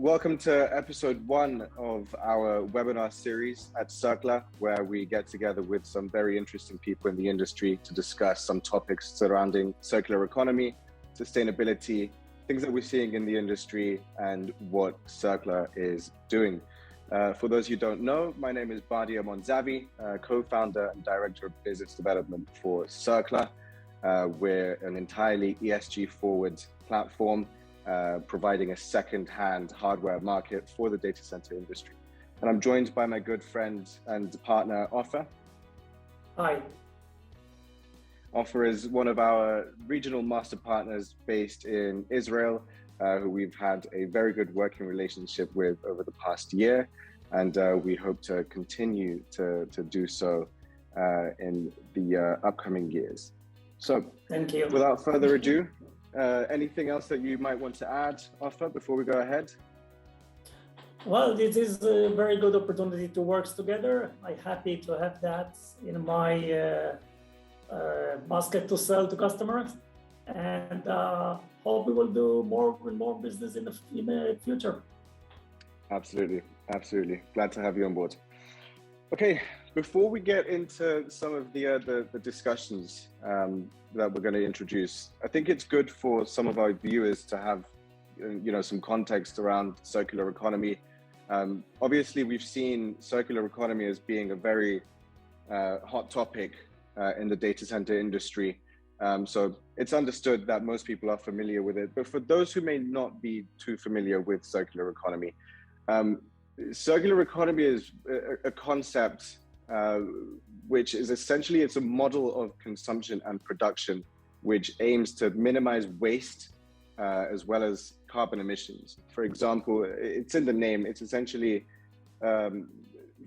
Welcome to episode 1 of our webinar series at Cirkla, where we get together with some very interesting people in the industry to discuss some topics surrounding circular economy, sustainability, things that we're seeing in the industry, and what Cirkla is doing. For those who don't know, my name is Bardiya Monzavi, co-founder and director of business development for Cirkla. We're an entirely ESG forward platform, providing a second-hand hardware market for the data center industry. And I'm joined by my good friend and partner, Ofer. Hi. Ofer is one of our regional master partners based in Israel, who we've had a very good working relationship with over the past year. And we hope to continue to do so in the upcoming years. So, thank you. Without further ado, anything else that you might want to add, Ofer, before we go ahead? Well, this is a very good opportunity to work together. I'm happy to have that in my basket to sell to customers, and hope we will do more and more business in the future. Absolutely, absolutely. Glad to have you on board. Okay, before we get into some of the discussions that we're going to introduce, I think it's good for some of our viewers to have, some context around circular economy. Obviously, we've seen circular economy as being a very hot topic in the data center industry. So it's understood that most people are familiar with it. But for those who may not be too familiar with circular economy, circular economy is a concept which is essentially, it's a model of consumption and production, which aims to minimize waste as well as carbon emissions. For example, it's in the name, it's essentially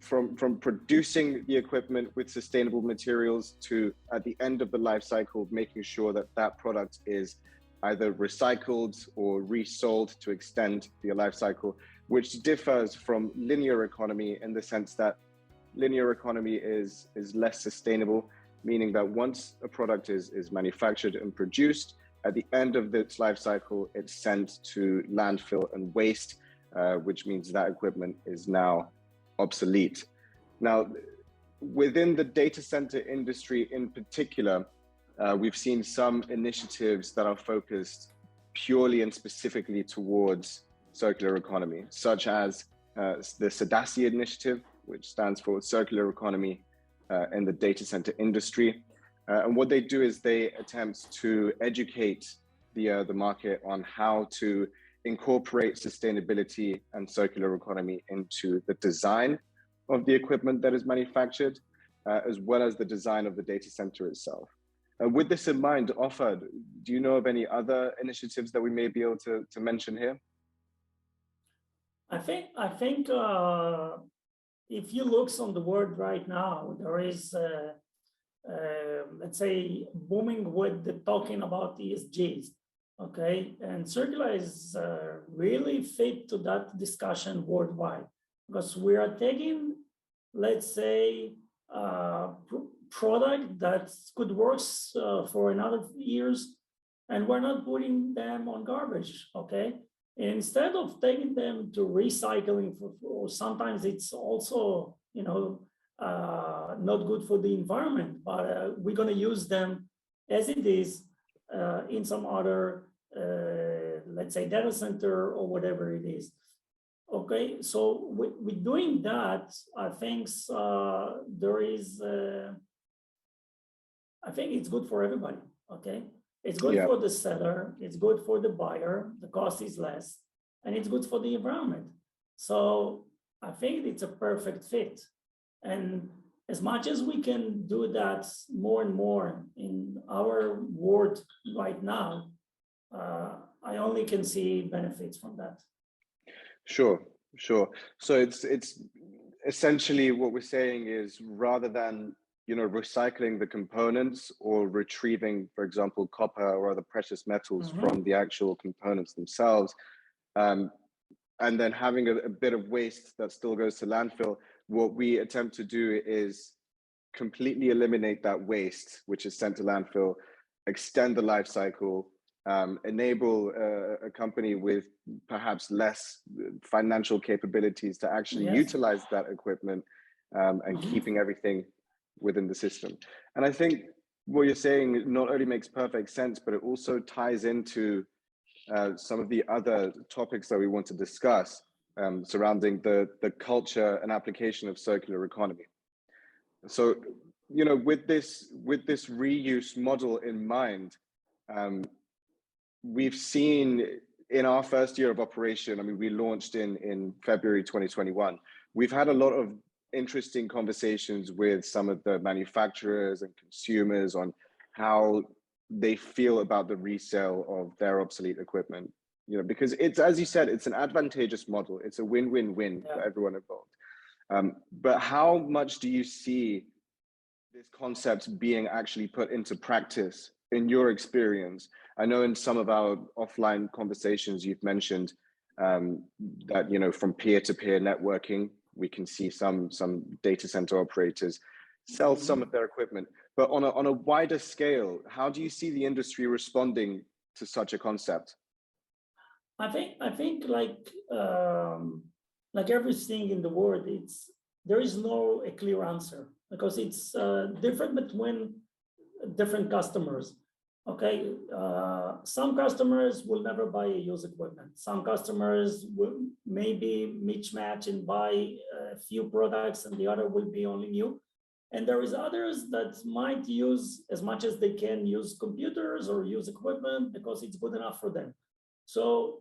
from producing the equipment with sustainable materials to, at the end of the life cycle, making sure that that product is either recycled or resold to extend the life cycle, which differs from linear economy in the sense that linear economy is less sustainable, meaning that once a product is manufactured and produced, at the end of its life cycle, it's sent to landfill and waste, which means that equipment is now obsolete. Now, within the data center industry in particular, we've seen some initiatives that are focused purely and specifically towards circular economy, such as the SADASI initiative, which stands for Circular Economy in the Data Center Industry. And what they do is they attempt to educate the market on how to incorporate sustainability and circular economy into the design of the equipment that is manufactured, as well as the design of the data center itself. With this in mind, Ofer, do you know of any other initiatives that we may be able to mention here? I think if you look on the world right now, there is, let's say, booming with the talking about ESGs, okay? And Cirkla is really fit to that discussion worldwide, because we are taking, let's say, product that could work for another years, and we're not putting them on garbage, okay? Instead of taking them to recycling, or sometimes it's also, not good for the environment, but we're going to use them as it is in some other, let's say, data center or whatever it is. Okay, so with doing that, I think I think it's good for everybody, okay? It's good for the seller, it's good for the buyer, the cost is less, and it's good for the environment. So I think it's a perfect fit. And as much as we can do that more and more in our world right now, I only can see benefits from that. Sure. So it's essentially what we're saying is, rather than recycling the components or retrieving, for example, copper or other precious metals from the actual components themselves, and then having a bit of waste that still goes to landfill, what we attempt to do is completely eliminate that waste, which is sent to landfill, extend the life cycle, enable a company with perhaps less financial capabilities to actually utilize that equipment and keeping everything within the system. And I think what you're saying not only makes perfect sense, but it also ties into some of the other topics that we want to discuss surrounding the culture and application of circular economy. So, you know, with this reuse model in mind, we've seen in our first year of operation, I mean, we launched in February 2021. We've had a lot of interesting conversations with some of the manufacturers and consumers on how they feel about the resale of their obsolete equipment. You know, because it's, as you said, it's an advantageous model. It's a win-win-win for everyone involved. But how much do you see this concept being actually put into practice in your experience? I know in some of our offline conversations, you've mentioned that, you know, from peer-to-peer networking, we can see some data center operators sell some of their equipment. But on a wider scale, how do you see the industry responding to such a concept? I think like everything in the world, there is no a clear answer, because it's different between different customers. Okay, some customers will never buy a used equipment. Some customers will maybe match and buy a few products, and the other will be only new. And there is others that might use as much as they can use computers or use equipment because it's good enough for them. So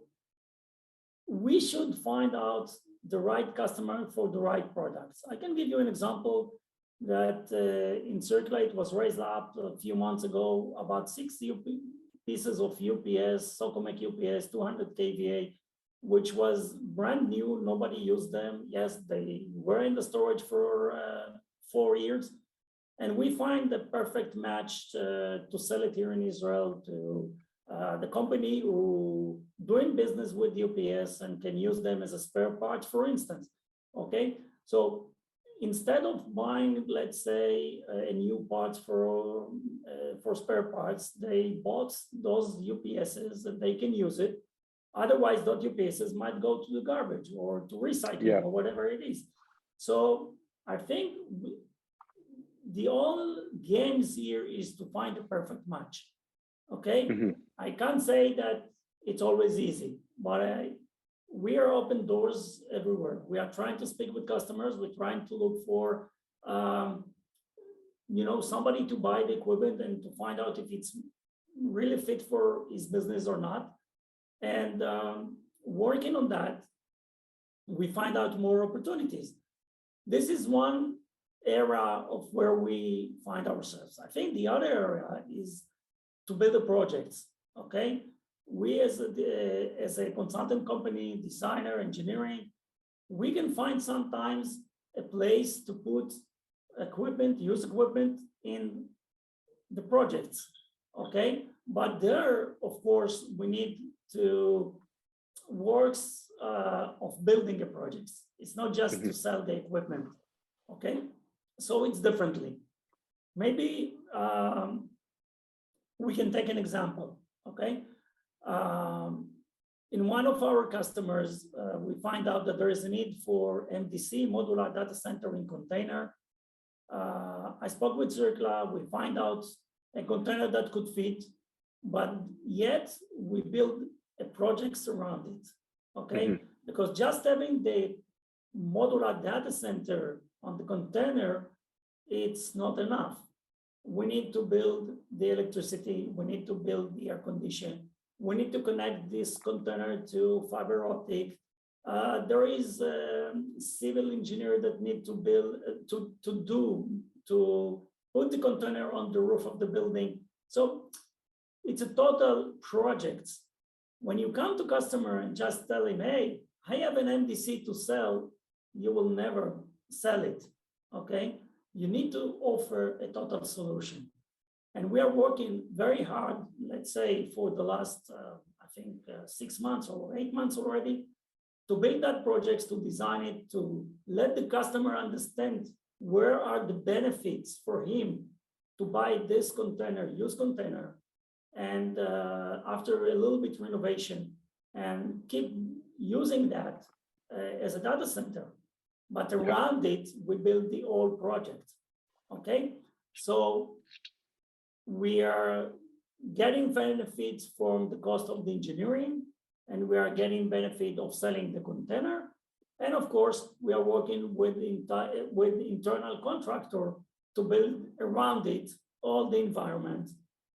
we should find out the right customer for the right products. I can give you an example that in Cirkla, it was raised up a few months ago, about 6 pieces of UPS, Socomec UPS, 200 kVA, which was brand new, nobody used them. Yes, they were in the storage for 4 years. And we find the perfect match to sell it here in Israel to the company who doing business with UPS and can use them as a spare part, for instance. Okay, so instead of buying, let's say, a new parts for spare parts, they bought those UPSs and they can use it. Otherwise, those UPSs might go to the garbage or to recycling or whatever it is. So I think the whole games here is to find a perfect match. Okay, I can't say that it's always easy, but we are open doors everywhere. We are trying to speak with customers. We're trying to look for, you know, somebody to buy the equipment and to find out if it's really fit for his business or not. And working on that, we find out more opportunities. This is one area of where we find ourselves. I think the other area is to build the projects. Okay. We as a consultant company, designer, engineering, we can find sometimes a place to put equipment, used equipment in the projects, okay? But there, of course, we need to works of building a project. It's not just to sell the equipment, okay? So it's differently. Maybe we can take an example, okay? In one of our customers, we find out that there is a need for MDC, modular data center in container. I spoke with Cirkla, we find out a container that could fit, but yet we build a project around it, okay? Because just having the modular data center on the container, it's not enough. We need to build the electricity, we need to build the air condition, we need to connect this container to fiber optic. There is a civil engineer that need to build, to put the container on the roof of the building. So it's a total project. When you come to customer and just tell him, hey, I have an MDC to sell, you will never sell it, okay? You need to offer a total solution. And we are working very hard, let's say for the last, I think 6 months or 8 months already, to build that project, to design it, to let the customer understand where are the benefits for him to buy this container, used container, and after a little bit renovation, and keep using that as a data center. But around it, we build the whole project. Okay, so we are getting benefits from the cost of the engineering, and we are getting benefit of selling the container. And of course, we are working with internal contractor to build around it all the environment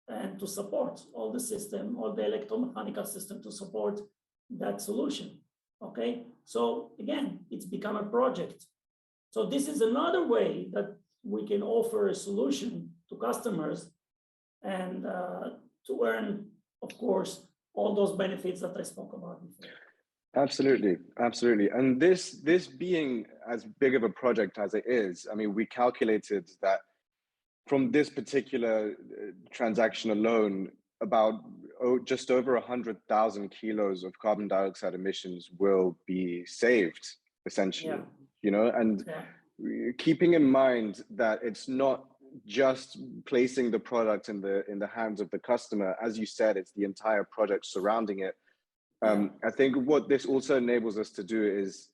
and to support all the system, all the electromechanical system to support that solution. Okay, so again, it's become a project. So this is another way that we can offer a solution to customers and to earn, of course, all those benefits that I spoke about before. Absolutely, absolutely. And this being as big of a project as it is, I mean, we calculated that from this particular transaction alone, about just over 100,000 kilos of carbon dioxide emissions will be saved, essentially. And keeping in mind that it's not just placing the product in the hands of the customer, as you said, it's the entire project surrounding it. I think what this also enables us to do is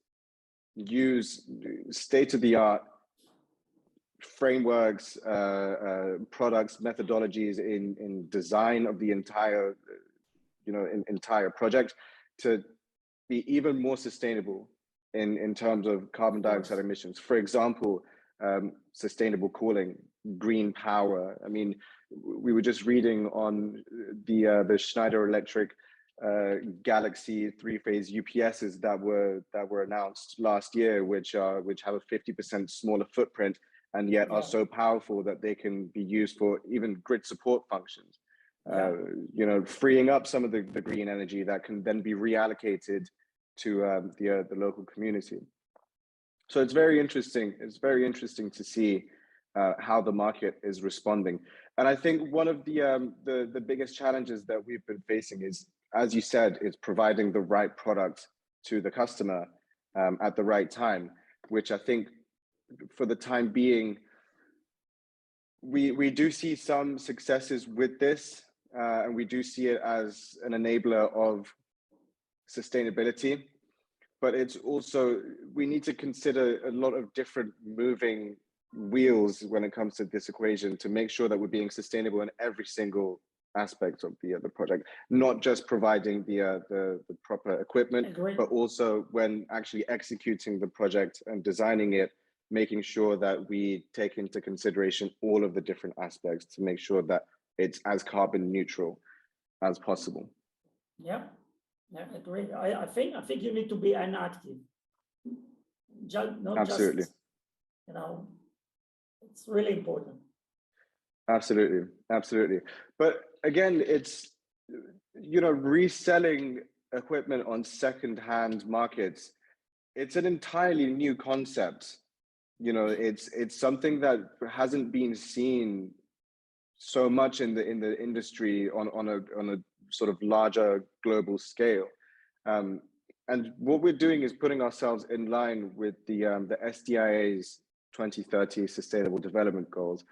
use state-of-the-art frameworks, products, methodologies in design of the entire, entire project to be even more sustainable in terms of carbon dioxide emissions. For example, sustainable cooling, green power. I mean, we were just reading on the Schneider Electric Galaxy three-phase UPSs that were announced last year, which have a 50% smaller footprint and yet are so powerful that they can be used for even grid support functions. Freeing up some of the green energy that can then be reallocated to the local community. So it's very interesting. It's very interesting to see how the market is responding. And I think one of the biggest challenges that we've been facing is, as you said, is providing the right product to the customer at the right time, which I think for the time being, we do see some successes with this, and we do see it as an enabler of sustainability. But it's also, we need to consider a lot of different moving wheels when it comes to this equation to make sure that we're being sustainable in every single aspect of the project, not just providing the proper equipment, but also when actually executing the project and designing it, making sure that we take into consideration all of the different aspects to make sure that it's as carbon neutral as possible. Yeah, agree. I think you need to be inactive. Absolutely. Just, it's really important. Absolutely, absolutely. But again, it's, reselling equipment on second-hand markets. It's an entirely new concept. It's something that hasn't been seen so much in the industry on a sort of larger global scale. And what we're doing is putting ourselves in line with the SDIA's 2030 Sustainable Development Goals,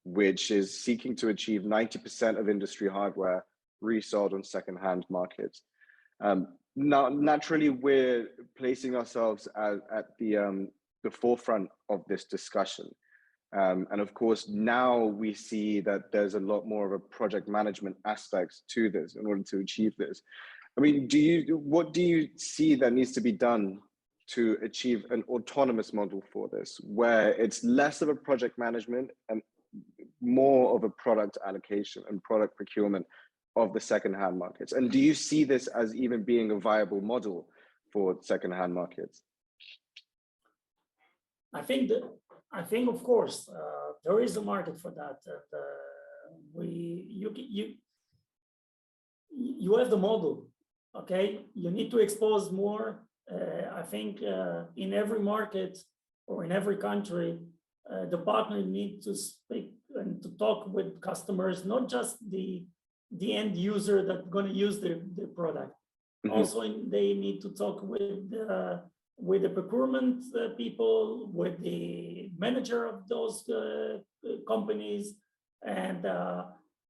which is seeking to achieve 90% of industry hardware resold on second-hand markets. Now, naturally, we're placing ourselves at the forefront of this discussion. And of course, now we see that there's a lot more of a project management aspect to this in order to achieve this. I mean, what do you see that needs to be done to achieve an autonomous model for this, where it's less of a project management and more of a product allocation and product procurement of the second-hand markets? And do you see this as even being a viable model for second-hand markets? I think of course there is a market for that. You have the model, okay? You need to expose more. I think in every market or in every country, the partner need to speak and to talk with customers, not just the end user that's going to use the product. Mm-hmm. Also, they need to talk with the procurement people, with the manager of those companies, and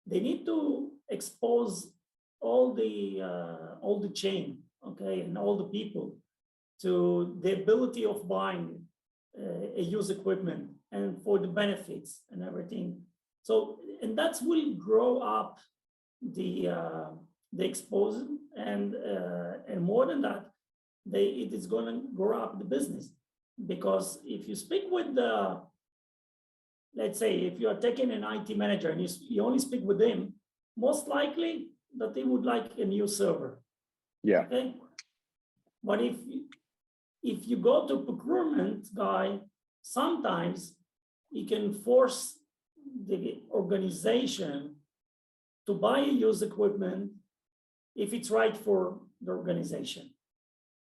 they need to expose all the chain, okay, and all the people to the ability of buying a used equipment and for the benefits and everything. So, and that will grow up the exposure, and more than that, it is going to grow up the business. Because if you speak with the, let's say, if you are taking an IT manager and you only speak with him, most likely that they would like a new server. Yeah. Okay. But if you go to procurement guy, sometimes he can force the organization to buy used equipment if it's right for the organization.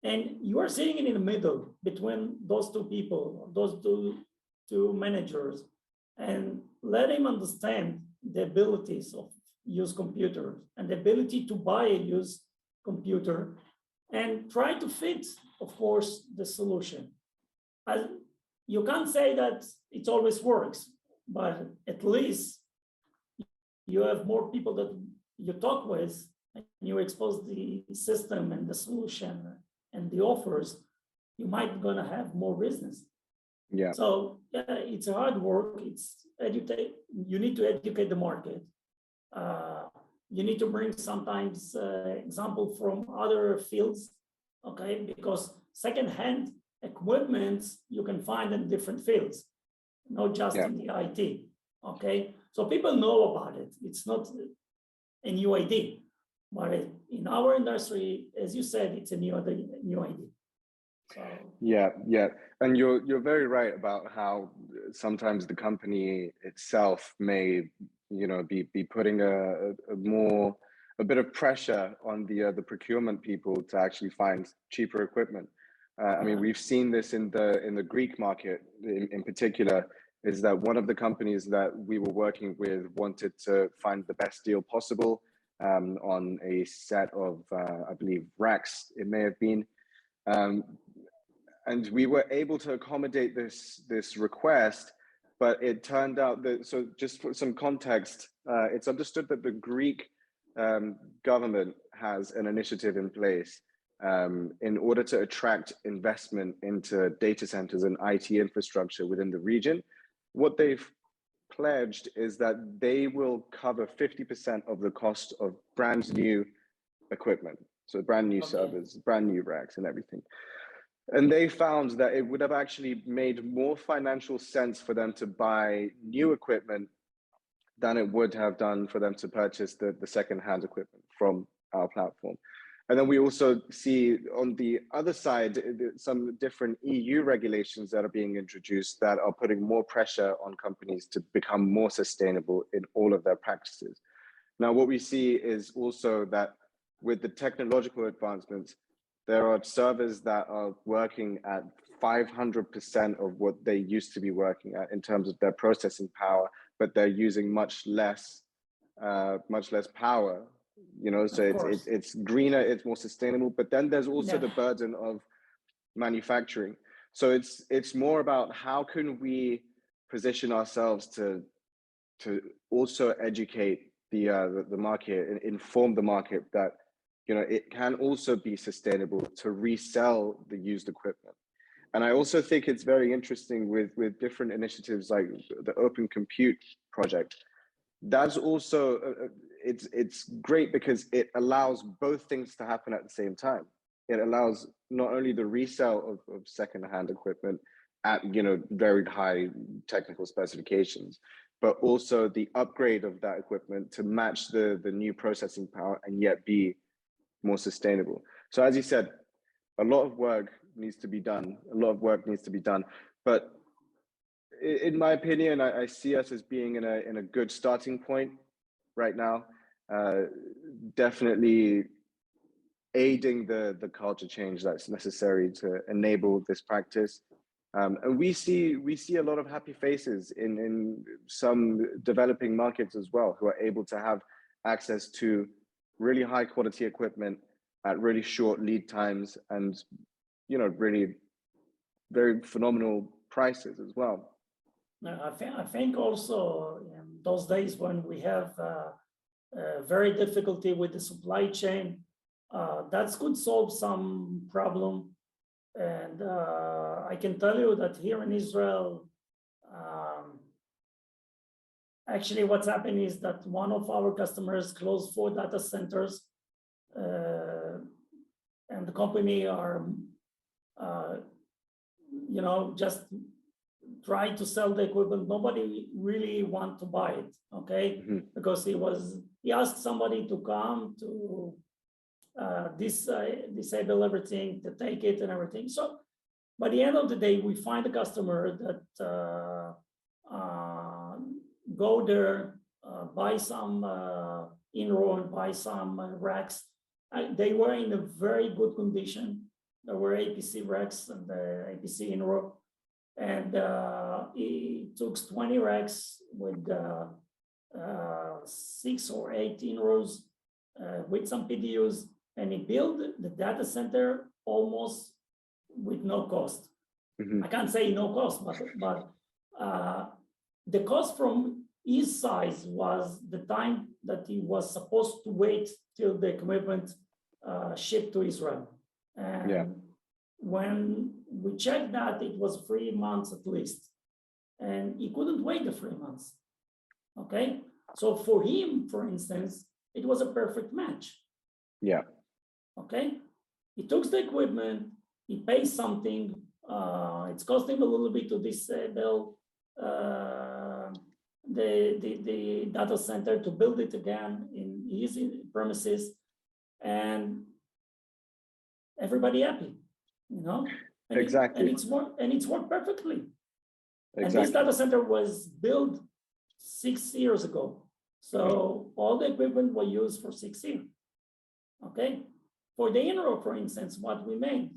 And you are sitting in the middle between those two people, those two managers, and let him understand the abilities of used computers and the ability to buy a used computer, and try to fit, of course, the solution. You can't say that it always works, but at least you have more people that you talk with, and you expose the system and the solution and the offers, you might gonna have more business. Yeah. So yeah, it's a hard work. It's educate. You need to educate the market. You need to bring sometimes example from other fields, okay? Because second-hand equipment you can find in different fields, not just in the IT, okay? So people know about it. It's not a new idea, but in our industry, as you said, it's a new idea. So. Yeah, and you're very right about how sometimes the company itself may, be putting a bit of pressure on the procurement people to actually find cheaper equipment. I mean, we've seen this in the Greek market in particular. Is that one of the companies that we were working with wanted to find the best deal possible on a set of, I believe, racks, it may have been. And we were able to accommodate this request, but it turned out that, so just for some context, it's understood that the Greek government has an initiative in place in order to attract investment into data centers and IT infrastructure within the region. What they've pledged is that they will cover 50% of the cost of brand new equipment. So brand new servers, brand new racks and everything. And they found that it would have actually made more financial sense for them to buy new equipment than it would have done for them to purchase the second-hand equipment from our platform. And then we also see on the other side, some different EU regulations that are being introduced that are putting more pressure on companies to become more sustainable in all of their practices. Now, what we see is also that with the technological advancements, there are servers that are working at 500% of what they used to be working at in terms of their processing power, but they're using much less power. So it's greener, it's more sustainable. But then there's also the burden of manufacturing. So it's more about how can we position ourselves to also educate the market and inform the market that it can also be sustainable to resell the used equipment. And I also think it's very interesting with different initiatives like the Open Compute project. That's also, it's great because it allows both things to happen at the same time. It allows not only the resale of second-hand equipment at very high technical specifications, but also the upgrade of that equipment to match the new processing power and yet be more sustainable. So as you said, a lot of work needs to be done. But in my opinion, I see us as being in a good starting point right now. Definitely aiding the culture change that's necessary to enable this practice. And we see a lot of happy faces in some developing markets as well, who are able to have access to really high quality equipment at really short lead times and really very phenomenal prices as well. I think also in those days when we have very difficulty with the supply chain, that could solve some problem. And I can tell you that here in Israel, actually what's happening is that one of our customers closed 4 data centers, and the company are, just try to sell the equipment. Nobody really want to buy it, okay? Mm-hmm. Because he asked somebody to come to disable everything, to take it and everything. So by the end of the day, we find a customer that go there, buy some in-row and buy some racks. They were in a very good condition. There were APC racks and APC in-row. And he took 20 racks with 6 or 8 in-rows with some PDUs, and he built the data center almost with no cost. Mm-hmm. I can't say no cost, but the cost from his size was the time that he was supposed to wait till the equipment shipped to Israel. And when we checked that, it was 3 months at least. And he couldn't wait the 3 months. Okay? So for him, for instance, it was a perfect match. Yeah. Okay? He took the equipment, he pays something, it's costing a little bit to disable the data center, to build it again in his premises, and everybody happy, And exactly. And it's worked perfectly. Exactly. And this data center was built 6 years ago. So all the equipment was used for 6 years. Okay. For the in-row, for instance, what we made,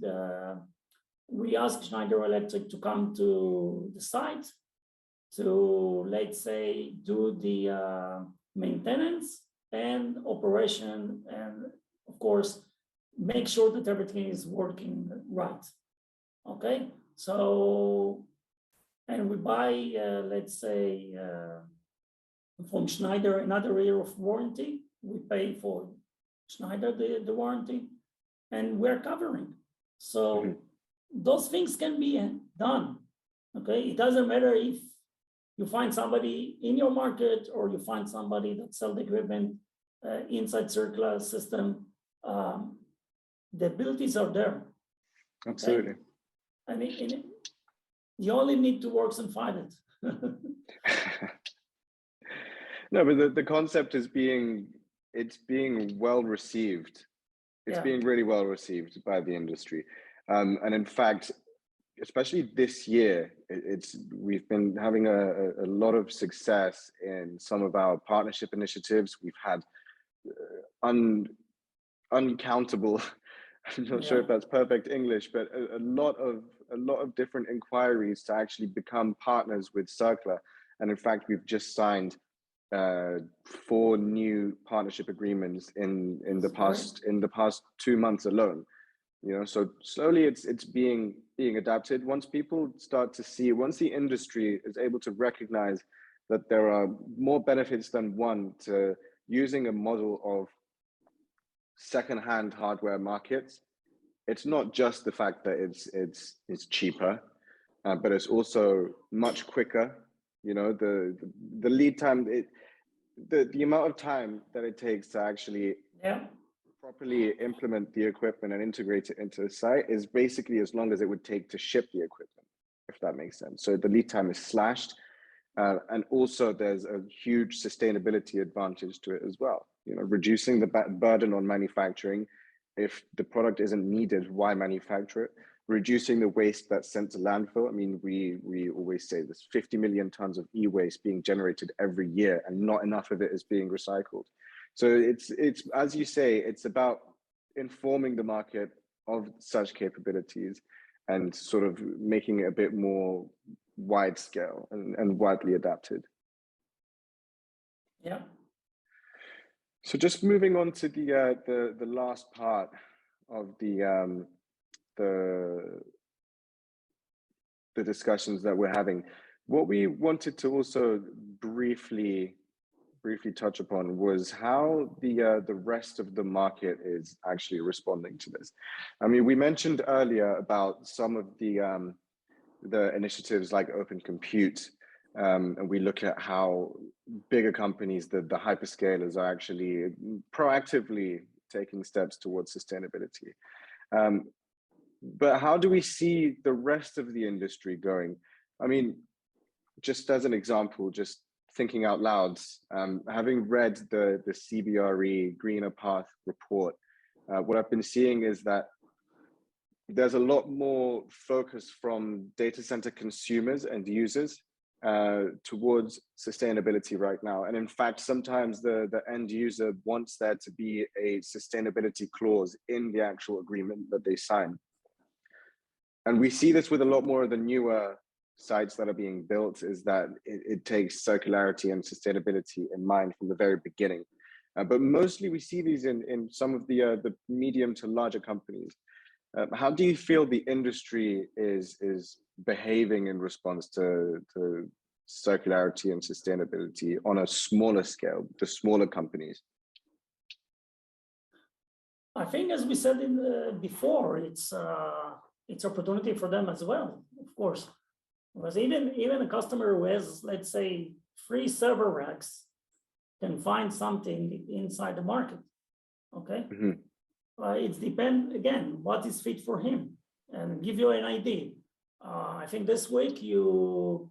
we asked Schneider Electric to come to the site to, let's say, do the maintenance and operation, and of course, make sure that everything is working right. Okay, so, and we buy, let's say, from Schneider another year of warranty. We pay for Schneider the warranty, and we're covering. So those things can be done. Okay, it doesn't matter if you find somebody in your market or you find somebody that sells the equipment inside Cirkla system. The abilities are there. Absolutely. Okay? And you only need to work and find it. No, but the concept is being well received. It's being really well received by the industry. And in fact, especially this year, we've been having a lot of success in some of our partnership initiatives. We've had uncountable, I'm not sure if that's perfect English, but a lot of different inquiries to actually become partners with Cirkla. And in fact, we've just signed 4 new partnership agreements in the past 2 months alone. So slowly it's being adapted. Once people start to see, once the industry is able to recognize that there are more benefits than one to using a model of second-hand hardware markets, it's not just the fact that it's cheaper, but it's also much quicker. The lead time, the amount of time that it takes to actually properly implement the equipment and integrate it into the site is basically as long as it would take to ship the equipment, if that makes sense. So the lead time is slashed, and also there's a huge sustainability advantage to it as well. Reducing the burden on manufacturing. If the product isn't needed, why manufacture it? Reducing the waste that's sent to landfill. I mean, we always say there's 50 million tons of e-waste being generated every year, and not enough of it is being recycled. So it's as you say, it's about informing the market of such capabilities and sort of making it a bit more wide scale and widely adapted. Yeah. So just moving on to the last part of the discussions that we're having. What we wanted to also briefly touch upon was how the rest of the market is actually responding to this. I mean, we mentioned earlier about some of the initiatives like Open Compute, and we look at how bigger companies, the hyperscalers, are actually proactively taking steps towards sustainability. But how do we see the rest of the industry going? I mean, just as an example, just thinking out loud, having read the CBRE Greener Path report, what I've been seeing is that there's a lot more focus from data center consumers and users towards sustainability right now. And in fact, sometimes the end user wants there to be a sustainability clause in the actual agreement that they sign. And we see this with a lot more of the newer sites that are being built, is that it takes circularity and sustainability in mind from the very beginning. But mostly we see these in some of the medium to larger companies. How do you feel the industry is behaving in response to circularity and sustainability on a smaller scale, the smaller companies? I think, as we said before, it's opportunity for them as well, of course. Because even a customer who has, let's say, 3 server racks can find something inside the market. Okay. Mm-hmm. It depends, again, what is fit for him. And give you an idea. I think this week you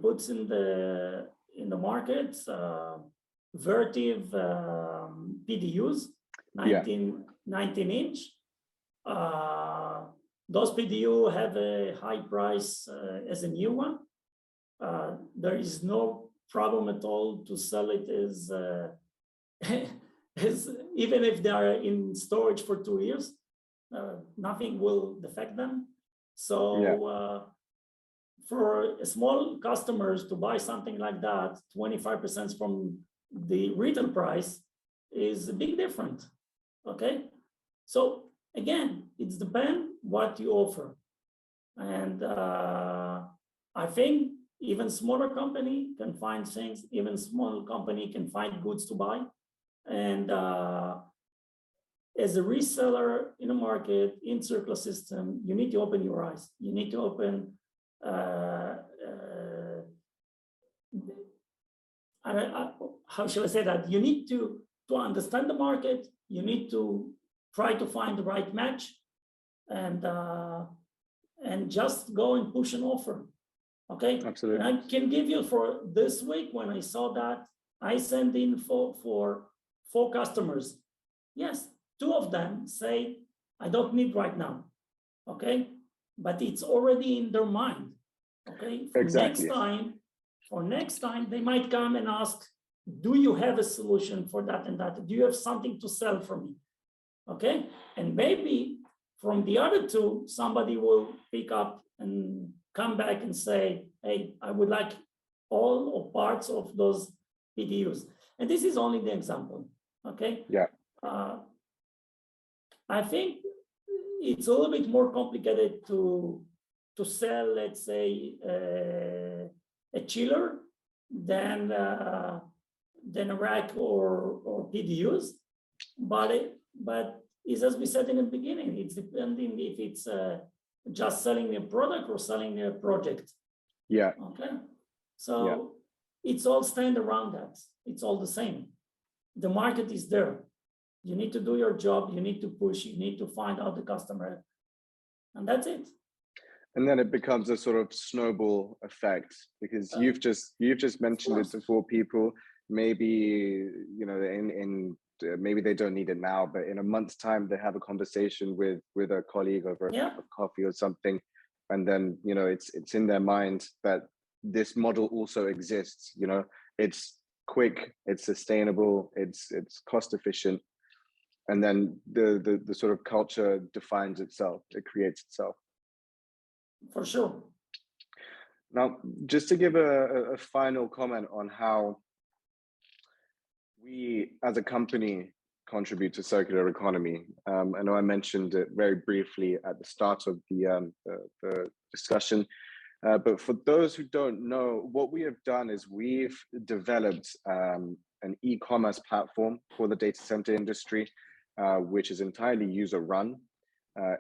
put in the market Vertiv PDUs, 19 inch. Those PDU have a high price as a new one. There is no problem at all to sell it as even if they are in storage for 2 years, nothing will affect them. So for small customers to buy something like that, 25% from the retail price is a big difference. Okay, so again, it depends what you offer. And I think even smaller company can find things, even small company can find goods to buy. And as a reseller in a market, in Cirkla system, you need to open your eyes. You need to open, how shall I say that? You need to understand the market. You need to try to find the right match, and just go and push an offer. Okay. Absolutely. And I can give you, for this week, when I saw that, I sent in for 4 customers. Yes, 2 of them say, I don't need right now. Okay. But it's already in their mind. Okay. Exactly. For next time, they might come and ask, do you have a solution for that and that? Do you have something to sell for me? Okay. And maybe from the other 2, somebody will pick up and come back and say, hey, I would like all or parts of those PDUs. And this is only the example. Okay. Yeah. I think it's a little bit more complicated to sell, let's say, a chiller than a rack or PDUs, but it's, as we said in the beginning, it's depending if it's just selling a product or selling a project. Yeah. Okay. So it's all stand around that. It's all the same. The market is there. You need to do your job. You need to push. You need to find out the customer, and that's it. And then it becomes a sort of snowball effect, because you've just mentioned it to 4 people. Maybe maybe they don't need it now, but in a month's time they have a conversation with a colleague over a cup of coffee or something, and then it's in their mind that this model also exists. It's quick, it's sustainable, it's cost efficient, and then the sort of culture defines itself. It creates itself. For sure. Now, just to give a final comment on how we as a company contribute to circular economy. I know I mentioned it very briefly at the start of the discussion, But for those who don't know, what we have done is we've developed an e-commerce platform for the data center industry, which is entirely user-run,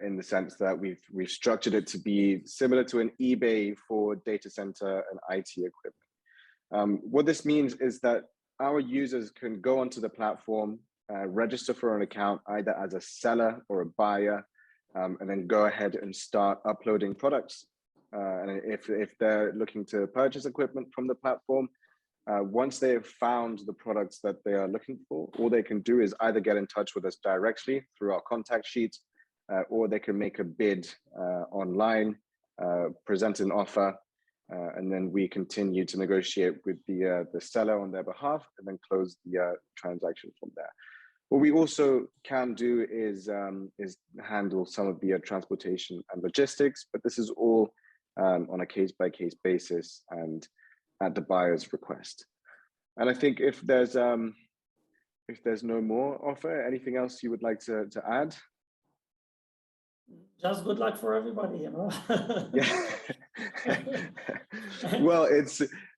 in the sense that we've structured it to be similar to an eBay for data center and IT equipment. What this means is that our users can go onto the platform, register for an account either as a seller or a buyer, and then go ahead and start uploading products. And if they're looking to purchase equipment from the platform, once they have found the products that they are looking for, all they can do is either get in touch with us directly through our contact sheet, or they can make a bid online, present an offer, and then we continue to negotiate with the seller on their behalf and then close the transaction from there. What we also can do is handle some of the transportation and logistics, but this is all on a case-by-case basis and at the buyer's request. And I think if there's no more Ofer, anything else you would like to add? Just good luck for everybody, you know. Yeah. Well,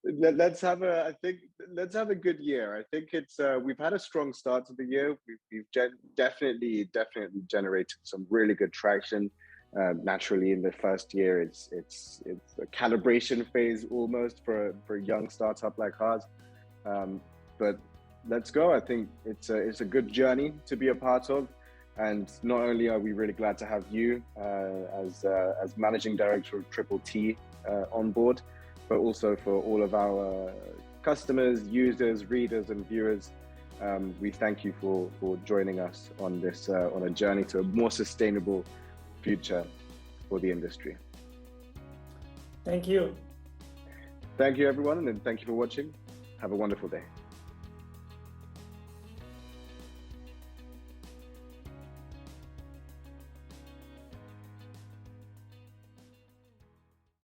let's have a good year. I think we've had a strong start to the year. We've definitely generated some really good traction. Naturally, in the first year, it's a calibration phase almost for a young startup like ours. But let's go. I think it's a good journey to be a part of. And not only are we really glad to have you as managing director of Triple T on board, but also for all of our customers, users, readers, and viewers. We thank you for joining us on this on a journey to a more sustainable future for the industry. Thank you. Thank you, everyone, and thank you for watching. Have a wonderful day.